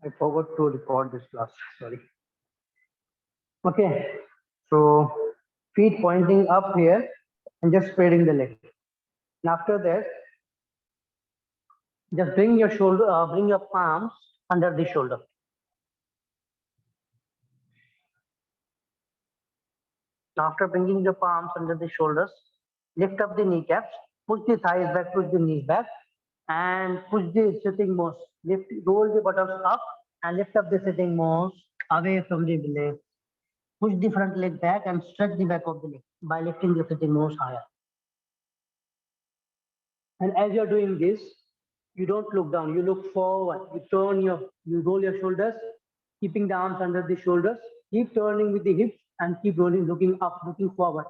I forgot to record this class. Sorry. Okay. So feet pointing up here and just spreading the leg. And after that, just bring your palms under the shoulder. After bringing the palms under the shoulders, lift up the kneecaps, push the thighs back, push the knees back, and push the sitting bones. Roll the buttocks up and lift up the sitting bones away from the leg. Push the front leg back and stretch the back of the leg by lifting the sitting bones higher. And as you're doing this, you don't look down, you look forward. You roll your shoulders, keeping the arms under the shoulders. Keep turning with the hips and keep rolling, looking up, looking forward.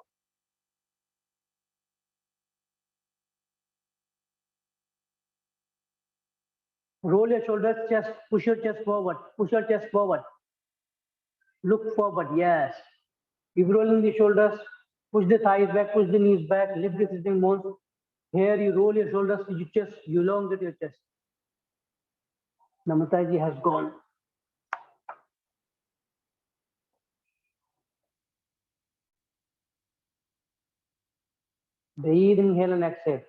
Roll your shoulders, chest, push your chest forward, push your chest forward. Look forward, yes. Keep rolling the shoulders, push the thighs back, push the knees back, lift the sitting bones. Here you roll your shoulders to your chest, you elongate your chest. Namataji has gone. Breathe, inhale and exhale.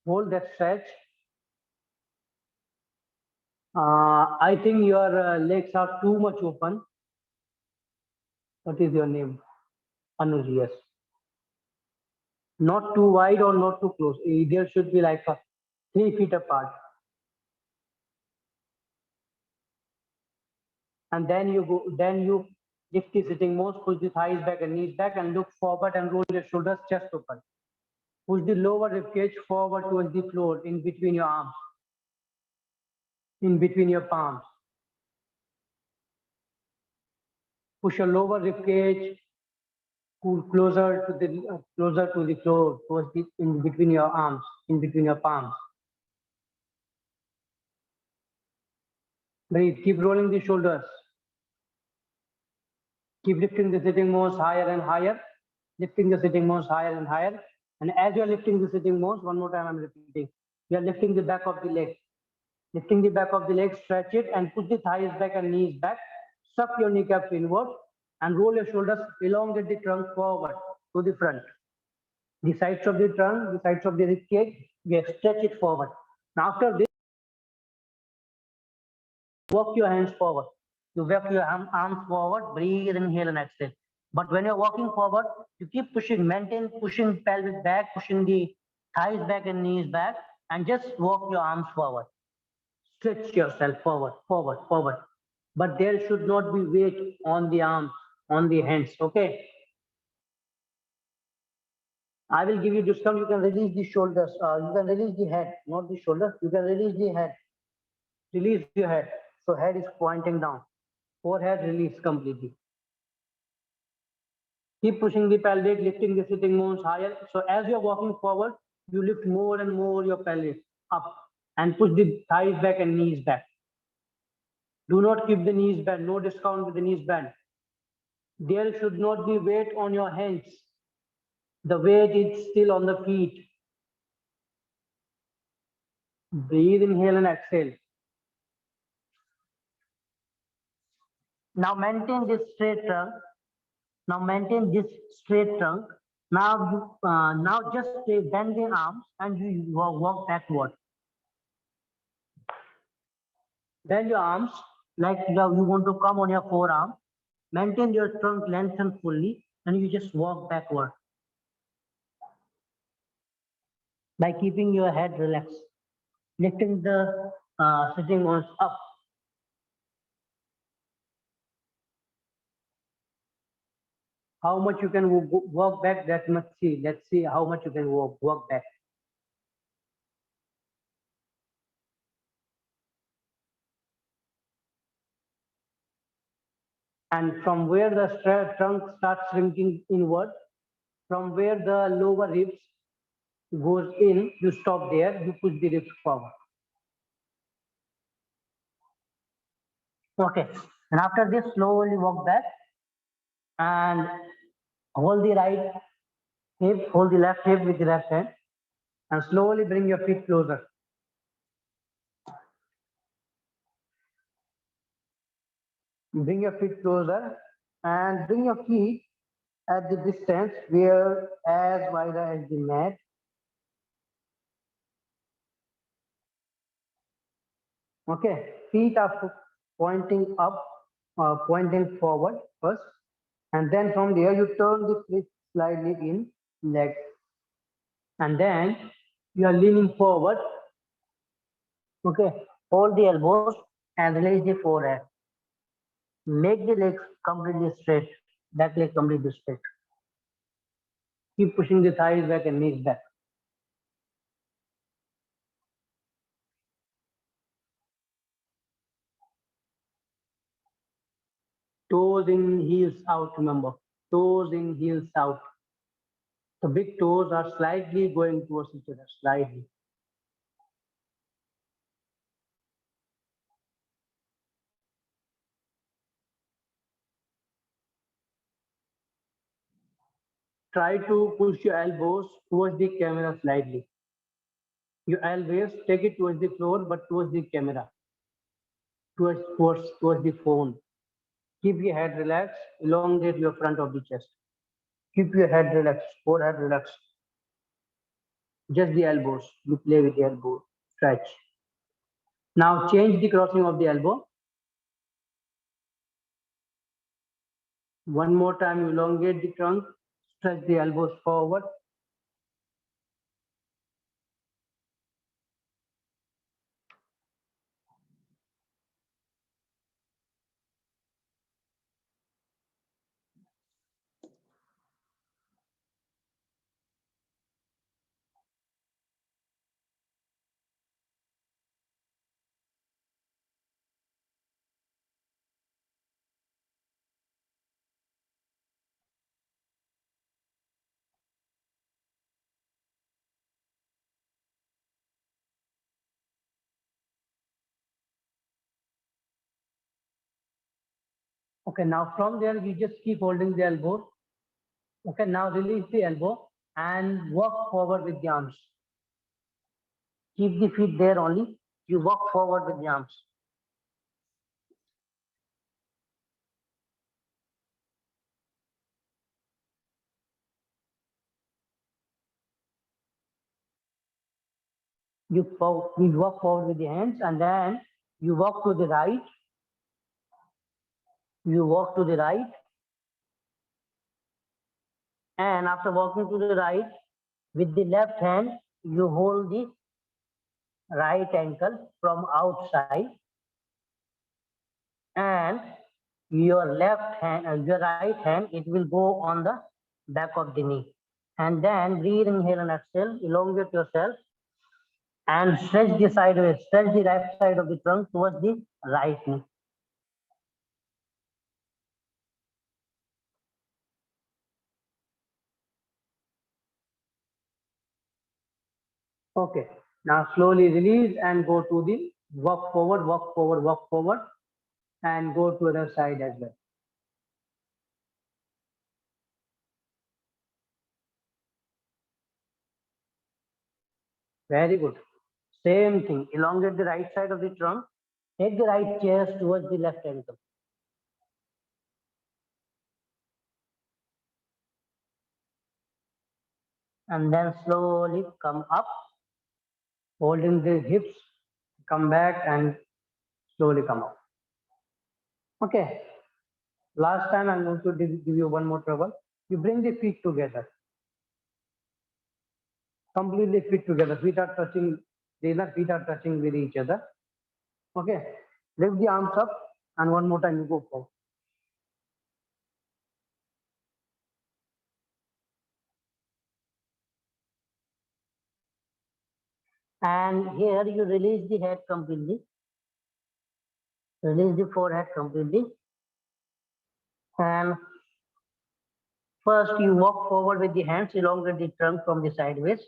Hold that stretch. I think your legs are too much open. What is your name? Anuj, yes. Not too wide or not too close. There should be like 3 feet apart. And then you lift the sitting bones, push the thighs back and knees back and look forward and roll your shoulders, chest open. Push the lower rib cage forward towards the floor in between your arms, in between your palms. Push your lower rib cage closer to the floor, towards in between your arms, in between your palms. Breathe. Keep rolling the shoulders. Keep lifting the sitting bones higher and higher. Lifting the sitting bones higher and higher. And as you are lifting the sitting bones, one more time I'm repeating. You are lifting the back of the leg. Lifting the back of the leg, stretch it and push the thighs back and knees back. Suck your kneecaps inward and roll your shoulders, elongate the trunk forward to the front. The sides of the trunk, the sides of the rib cage, we stretch it forward. Now after this, walk your hands forward. You walk your arms forward, breathe, inhale and exhale. But when you're walking forward, you keep pushing, maintain pushing pelvic back, pushing the thighs back and knees back, and just walk your arms forward. Stretch yourself forward, forward, forward. But there should not be weight on the arms, on the hands, okay? I will give you discount. You can release the shoulders. You can release the head, not the shoulder. You can release the head. Release your head. So head is pointing down. Forehead release completely. Keep pushing the pelvic, lifting the sitting bones higher. So as you're walking forward, you lift more and more your pelvis up and push the thighs back and knees back. Do not keep the knees bent. No discount with the knees bent. There should not be weight on your hands. The weight is still on the feet. Breathe, inhale and exhale. Now maintain this straight trunk. Now maintain this straight trunk. Now just bend the arms and you walk backward. Bend your arms like you want to come on your forearm. Maintain your trunk lengthen fully and you just walk backward. By keeping your head relaxed. Lifting the sitting bones up. How much you can walk back, that much see. Let's see how much you can walk back. And from where the trunk starts shrinking inward, from where the lower ribs goes in, you stop there, you push the ribs forward. Okay, and after this, slowly walk back and hold the right hip, hold the left hip with the left hand, and slowly bring your feet closer. Bring your feet closer and bring your feet at the distance where as wide as the mat. Okay, feet are pointing up, pointing forward first, and then from there you turn the feet slightly in leg, and then you are leaning forward. Okay, hold the elbows and release the forehead. Make the legs completely straight, back leg completely straight. Keep pushing the thighs back and knees back. Toes in, heels out, remember. Toes in, heels out. The big toes are slightly going towards each other, slightly. Try to push your elbows towards the camera slightly. Your elbows, take it towards the floor, but towards the camera, towards the phone. Keep your head relaxed, elongate your front of the chest. Keep your head relaxed, forehead relaxed. Just the elbows. You play with the elbow. Stretch. Now change the crossing of the elbow. One more time, elongate the trunk. Stretch the elbows forward. Okay, now from there, you just keep holding the elbows. Okay, now release the elbow and walk forward with the arms. Keep the feet there only. You walk forward with the arms. You walk forward with the hands and then you walk to the right. You walk to the right. And after walking to the right, with the left hand, you hold the right ankle from outside and your right hand, it will go on the back of the knee. And then breathe, inhale and exhale, elongate yourself and stretch the sideways, stretch the right side of the trunk towards the right knee. Okay, now slowly release and go to the walk forward, walk forward, walk forward, and go to other side as well. Very good. Same thing, elongate the right side of the trunk, take the right chest towards the left ankle. And then slowly come up, holding the hips, come back and slowly come up. Okay, last time I'm going to give you one more trouble. You bring the feet together, completely feet together. Feet are touching, the inner feet are touching with each other. Okay, lift the arms up and one more time you go forward. And here you release the head completely, release the forehead completely. And first you walk forward with the hands, elongate the trunk from the sideways.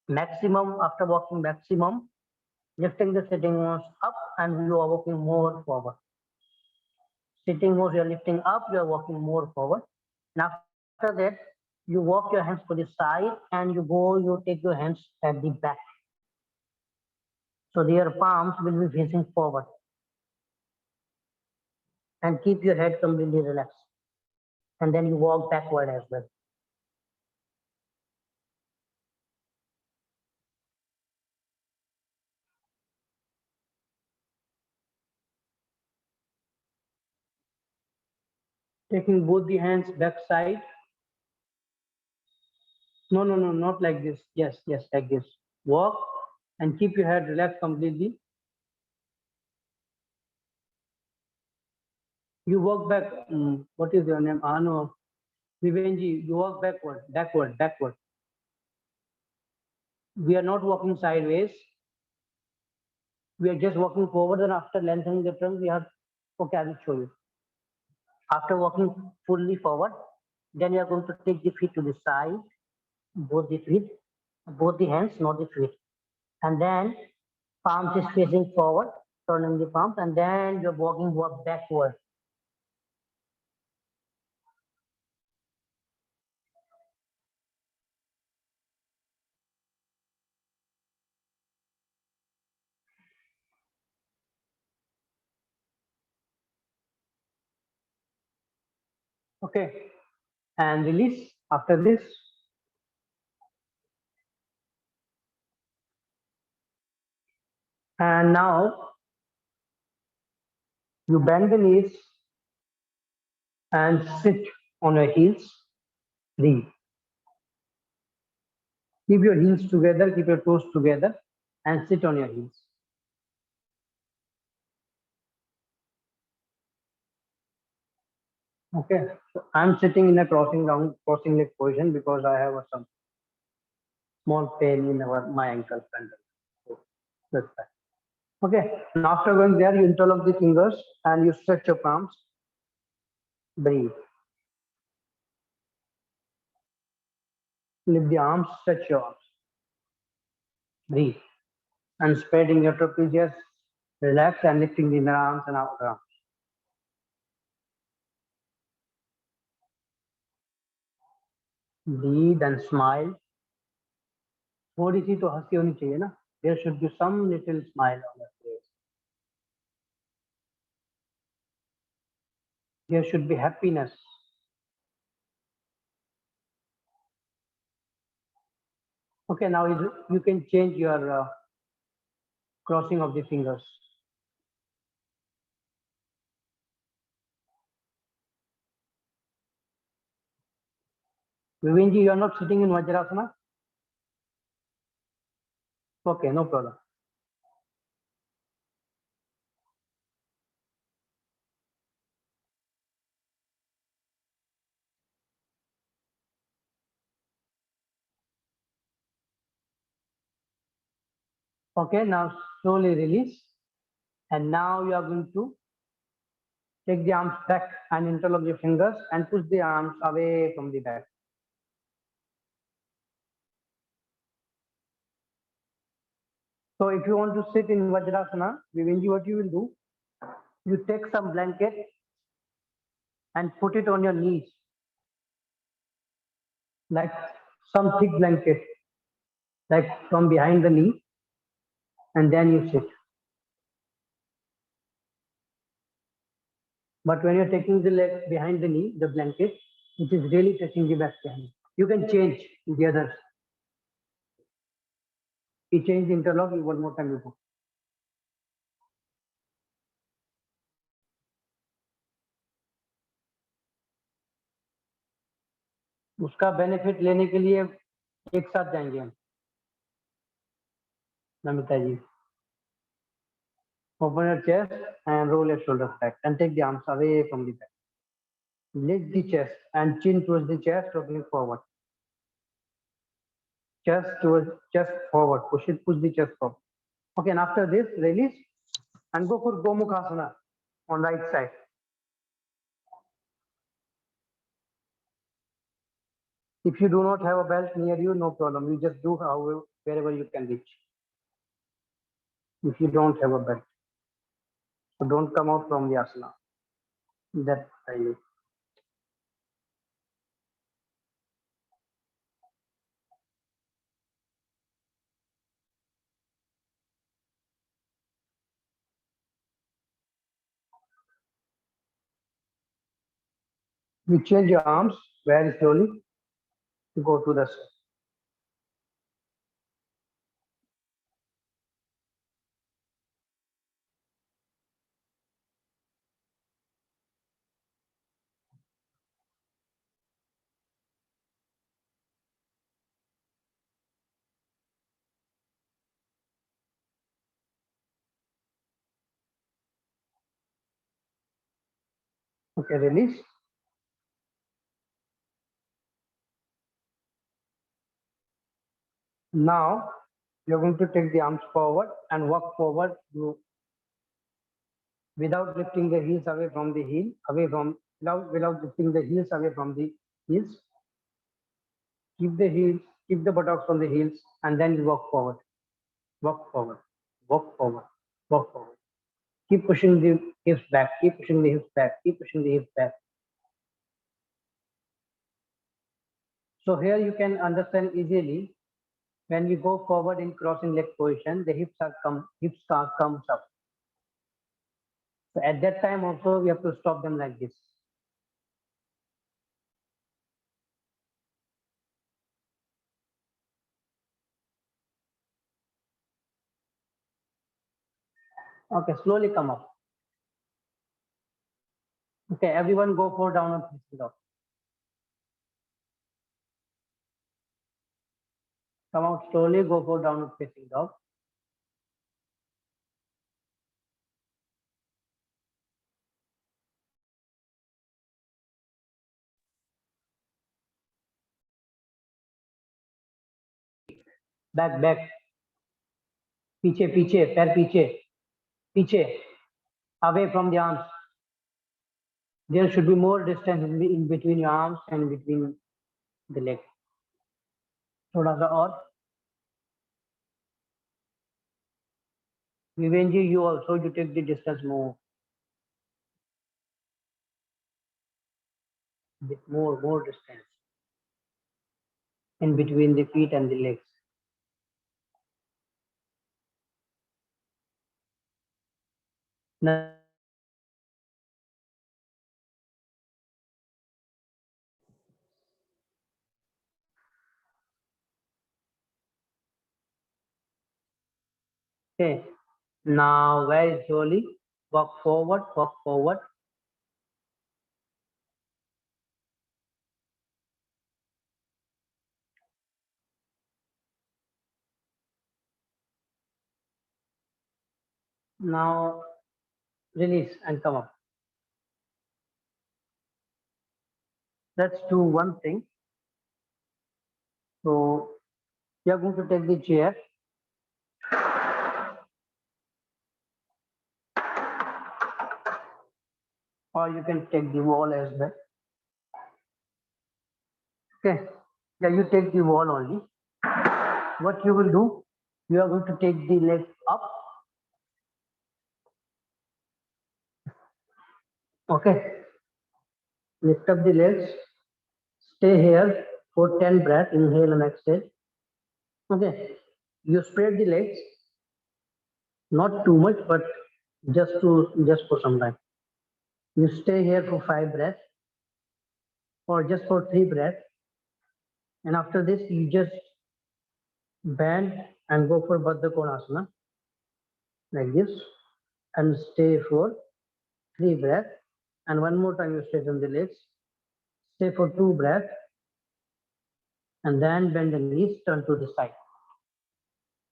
Maximum, after walking maximum, lifting the sitting bones up and you are walking more forward. Sitting bones, you are lifting up, you are walking more forward. And after that, you walk your hands to the side and you take your hands at the back. So their palms will be facing forward. and keep your head completely relaxed. And then you walk backward as well. Taking both the hands back side. No, no, no, not like this. Yes, yes, like this. Walk and keep your head relaxed completely. You walk back. What is your name? No. Vivenji, you walk backward, backward, backward. We are not walking sideways. We are just walking forward, and after lengthening the trunk, we have, okay, I will show you. After walking fully forward, then you are going to take the feet to the side, both the feet, both the hands, not the feet. And then palms is facing forward, turning the palms, and then you're walking backward. Okay, and release after this. And now you bend the knees and sit on your heels. Breathe. Keep your heels together, keep your toes together, and sit on your heels. Okay, so I'm sitting in a crossing leg position because I have some small pain in my ankle. So that's that. Okay, and after going there, you interlock the fingers and you stretch your palms. Breathe. Lift the arms, stretch your arms. Breathe. And spreading your trapezius, relax and lifting the inner arms and outer arms. Breathe and smile. थोड़ी सी तो हंसी होनी चाहिए ना. There should be some little smile on your face. There should be happiness. Okay, now you can change your crossing of the fingers. Vivinji, you are not sitting in Vajrasana? Okay, no problem. Okay, now slowly release. And now you are going to take the arms back and interlock your fingers and push the arms away from the back. So if you want to sit in Vajrasana, Vivinji, what you will do, you take some blanket and put it on your knees, like some thick blanket, like from behind the knee, and then you sit. But when you're taking the leg behind the knee, the blanket, it is really touching the back behind. You can change the others. You change the interlock, one more time you go. उसका benefit लेने के लिए एक साथ जाएंगे हम. नमिता जी, open your chest and roll your shoulders back and take the arms away from the back. Lift the chest and chin towards the chest, looking forward. Chest towards chest forward. Push the chest forward. Okay, and after this, release and go for Gomukhasana on right side. If you do not have a belt near you, no problem. You just do however, wherever you can reach. If you don't have a belt, so don't come out from the asana. That I mean. You change your arms very slowly. Go to the side. Okay, release. Now you're going to take the arms forward and walk forward. You without lifting the heels away from the heel, away from without lifting the heels away from the heels. Keep the heels, keep the buttocks on the heels, and then you walk forward, walk forward, walk forward, walk forward. Keep pushing the hips back, keep pushing the hips back, keep pushing the hips back. So here you can understand easily when we go forward in crossing leg position, the hips comes up. So at that time also we have to stop them like this. Okay, slowly come up. Okay, everyone go for downward facing dog. Come out slowly, go for downward facing dog. Back, back. पीछे पीछे पैर पीछे पीछे away from the arms. There should be more distance in between your arms and between the legs. थोड़ा सा और. Vivenji, you also you take the distance more. Bit more distance in between the feet and the legs. Now, okay. Now very slowly walk forward, walk forward. Now release and come up. Let's do one thing. So you are going to take the chair. Or you can take the wall as well. Okay. Yeah, you take the wall only. What you will do, you are going to take the leg up. Okay. Lift up the legs. Stay here for 10 breaths. Inhale and exhale. Okay. You spread the legs. Not too much, but just for some time. You stay here for 5 breaths or just for 3 breaths. And after this, you just bend and go for Baddha Konasana like this and stay for 3 breaths. And one more time you straighten the legs. Stay for 2 breaths and then bend the knees, turn to the side.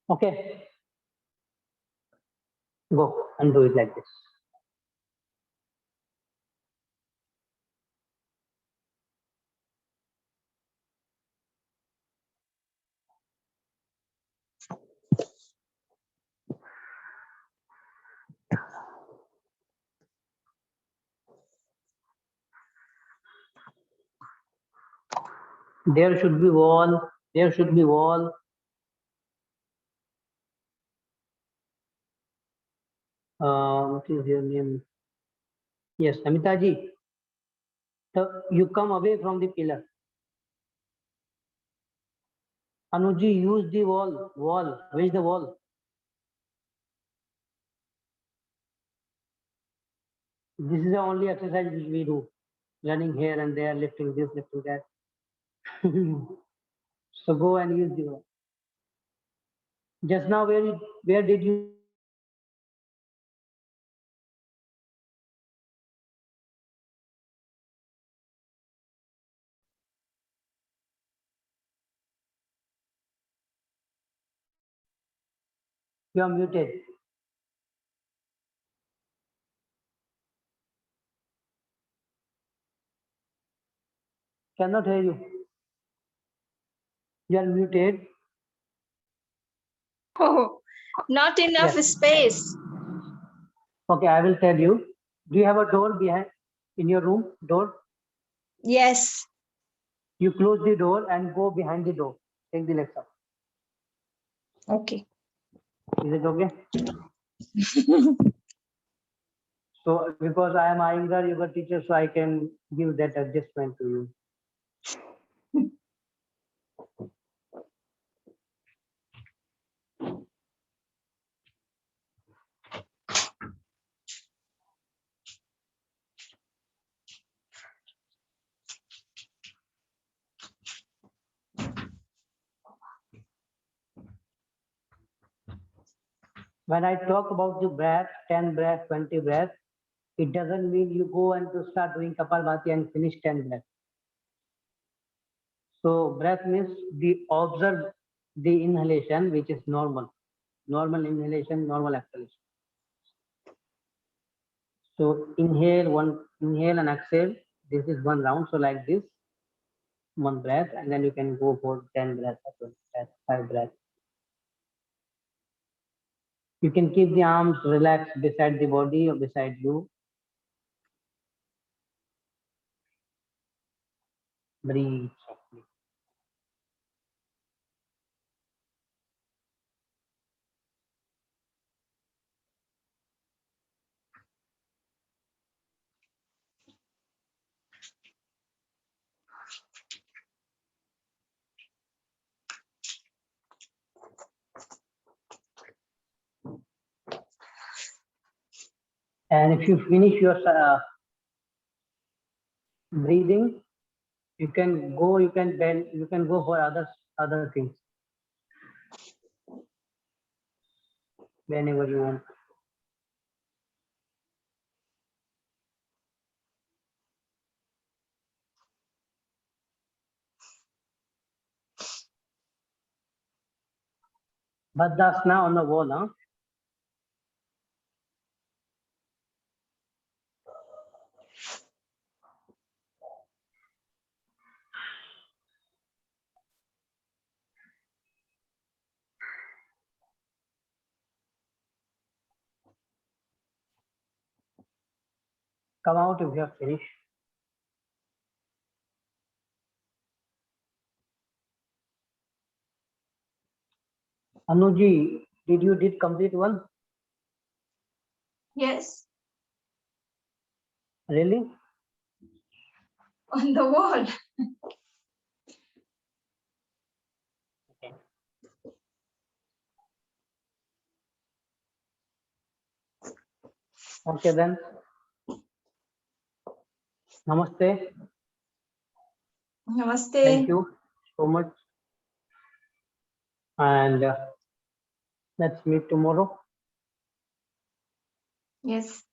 Okay. Go and do it like this. There should be wall. There should be wall. What is your name? Yes, Amitaji. So you come away from the pillar. Anuji, use the wall. Wall. Where is the wall? This is the only exercise which we do. running here and there, lifting this, lifting that. So go and use the word. Just now, where did you use the word muted? You are muted. Cannot hear you. You are muted. Oh, not enough Yes. space. Okay, I will tell you. Do you have a door behind in your room? Door? Yes. You close the door and go behind the door. Take the legs up. Okay. Is it okay? So because I am Iyengar yoga teacher, so I can give that adjustment to you. When I talk about the breath, 10 breath, 20 breath, it doesn't mean you go and to start doing Kapalbhati and finish 10 breaths. So breath means the observe the inhalation, which is normal. Normal inhalation, normal exhalation. So inhale and exhale. This is one round. So like this, one breath, and then you can go for 10 breaths, 20 breaths, 5 breaths. You can keep the arms relaxed beside the body or beside you. Breathe softly. And if you finish your breathing, you can go, you can bend, you can go for other things whenever you want. Baddhasana on the wall, huh? Come out if you have finished. Anuji, did complete one? Yes. Really? On the wall. Okay. Okay then. Namaste. Namaste. Thank you so much. And let's meet tomorrow. Yes.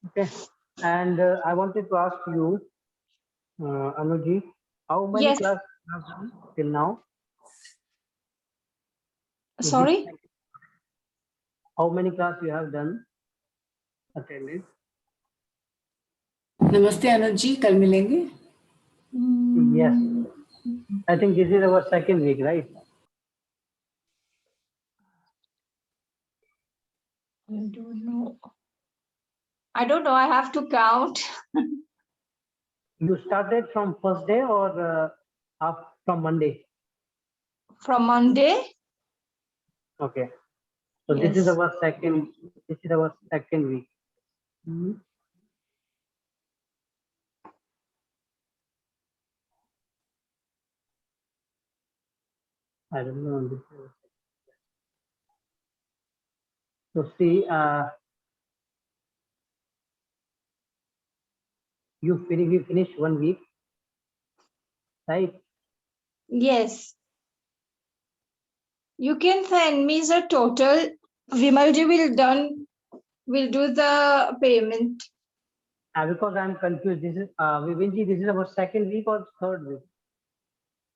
Okay. And I wanted to ask you, Anuji, how many Yes. classes you have done till now? Sorry. How many classes you have done? Attended? नमस्ते अनुज जी, कल मिलेंगे. Yes. I think this is our second week, right? I don't know. I don't know. I have to count. You started from first day or from Monday? From Monday. Okay. So this is Yes. our second. This is our second week. I don't know. So see, we finished 1 week, right? Yes. You can send me the total. Vimalji will do the payment. Because I'm confused. This is Vivinji, this is our second week or third week?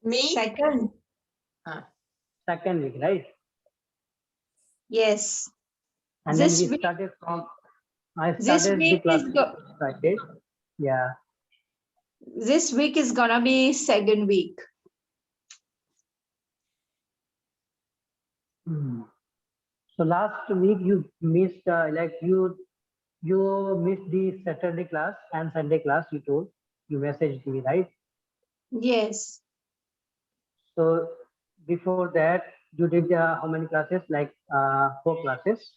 Me? Second. Second week, right? Yes. And This then we week- started from. I This started the week class. is Started. Yeah. this week is gonna be second week. Hmm. So last week you missed you missed the Saturday class and Sunday class. You messaged me, right? Yes. So before that you did how many classes? Like 4 classes.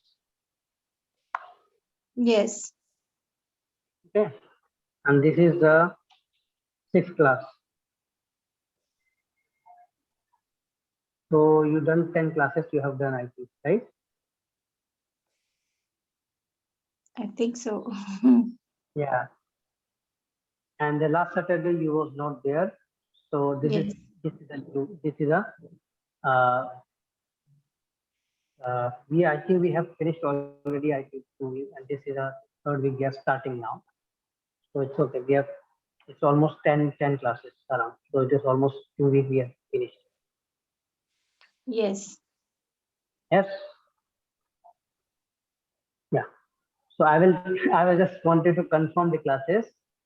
Yes. Okay. And this is the 6th class. So you done 10 classes. You have done, I think, right? I think so. Yeah. And the last Saturday you was not there. So this Yes. is I think we have finished already. I think 2 weeks, and this is a third week. We are starting now, so it's okay. It's almost 10 classes around. So it is almost 2 weeks we have finished. Yes. Yes. Yeah. So I will just wanted to confirm the classes,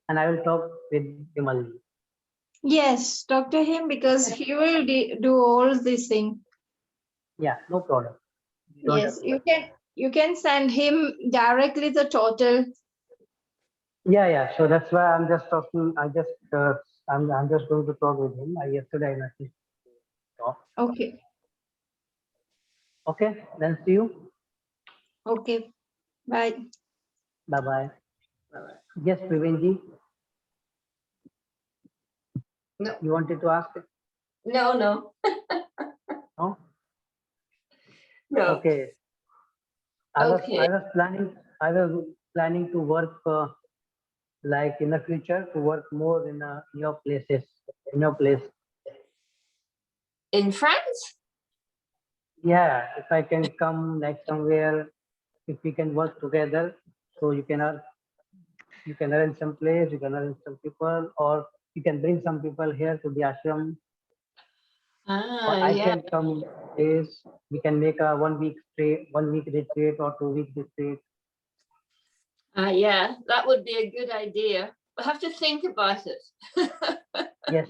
and I will talk with Vimalji. Yes. Talk to him because he will do all these things. Yeah, no problem. You don't Yes. have to- You can send him directly the total. Yeah. So that's why I'm just talking. I'm just going to talk with him. Yesterday I messaged. Okay. Okay, then see you. Okay. Bye. Bye bye. Yes, Privenji. No. You wanted to ask? No. No. No. Okay. I Okay. was planning to work like in the future to work more in your places, in your place. In France? Yeah, if I can come like somewhere, if we can work together, so you can arrange some place, you can arrange some people, or you can bring some people here to the ashram. Or I Yeah. can come days. We can make a 1 week retreat or 2 week retreat. Yeah, that would be a good idea. We'll have to think about it. Yes,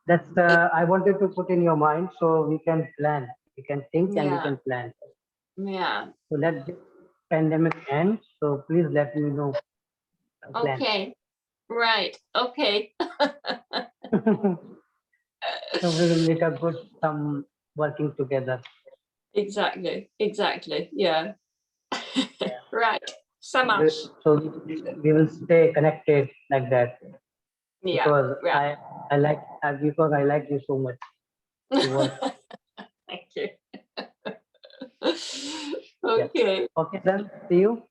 that's I wanted to put in your mind so we can plan. We can think and we Yeah. can plan. Yeah. So let this pandemic end. So please let me know. the plan. Okay. Right. Okay. So we will make a good some working together. Exactly. Exactly. Yeah. Yeah. Right. So much. So we will stay connected like that Yeah. because Yeah. I like because I like you so much. to work. Thank you. Okay. Okay, then see you.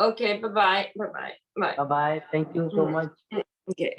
Okay. Bye-bye. Bye-bye. Bye. Bye bye. Thank you so much. Okay.